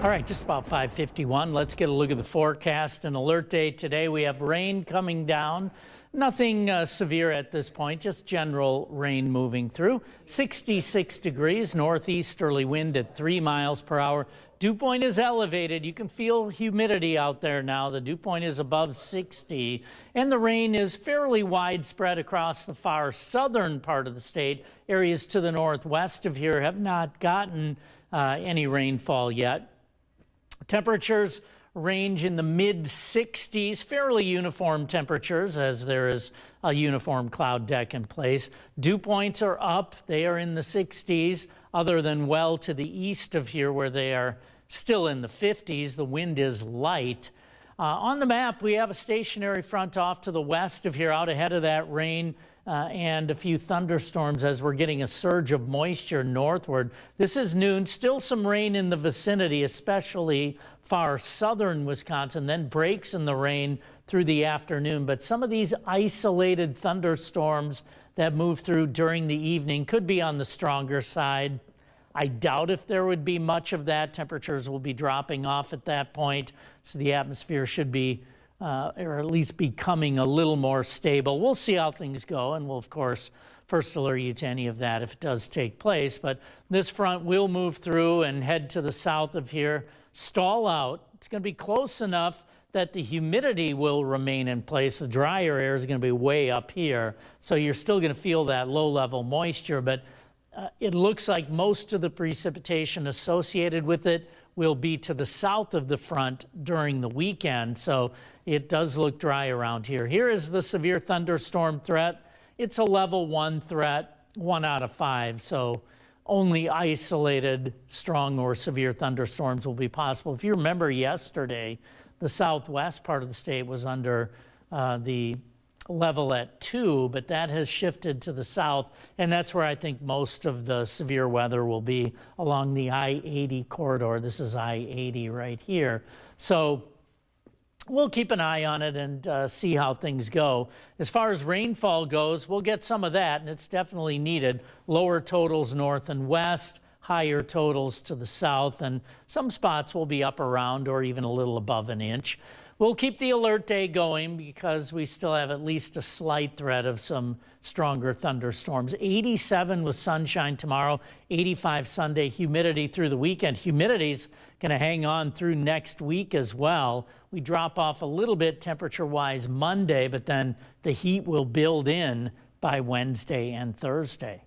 All right, just about 5:51. Let's get a look at the forecast and alert day today. We have rain coming down. Nothing severe at this point, just general rain moving through. 66 degrees, northeasterly wind at 3 miles per hour. Dew point is elevated. You can feel humidity out there now. The dew point is above 60, and the rain is fairly widespread across the far southern part of the state. Areas to the northwest of here have not gotten any rainfall yet. Temperatures range in the mid-60s, fairly uniform temperatures as there is a uniform cloud deck in place. Dew points are up. They are in the 60s, other than well to the east of here where they are still in the 50s. The wind is light. On the map, we have a stationary front off to the west of here, out ahead of that rain and a few thunderstorms as we're getting a surge of moisture northward. This is noon. Still some rain in the vicinity, especially far southern Wisconsin, then breaks in the rain through the afternoon. But some of these isolated thunderstorms that move through during the evening could be on the stronger side. I doubt if there would be much of that. Temperatures will be dropping off at that point, so the atmosphere should be, or at least becoming a little more stable. We'll see how things go, and we'll, of course, first alert you to any of that if it does take place. But this front will move through and head to the south of here, stall out. It's going to be close enough that the humidity will remain in place. The drier air is going to be way up here, so you're still going to feel that low-level moisture, but it looks like most of the precipitation associated with it will be to the south of the front during the weekend, so it does look dry around here. Here is the severe thunderstorm threat. It's a level 1 threat, 1 out of 5, so only isolated strong or severe thunderstorms will be possible. If you remember yesterday, the southwest part of the state was under the level at 2, but that has shifted to the south, and that's where I think most of the severe weather will be, along the I-80 corridor. This is I-80 right here. So we'll keep an eye on it and see how things go. As far as rainfall goes, we'll get some of that, and it's definitely needed. Lower totals north and west, higher totals to the south, and some spots will be up around or even a little above an inch. We'll keep the alert day going because we still have at least a slight threat of some stronger thunderstorms. 87 with sunshine tomorrow, 85 Sunday, humidity through the weekend. Humidity's going to hang on through next week as well. We drop off a little bit temperature-wise Monday, but then the heat will build in by Wednesday and Thursday.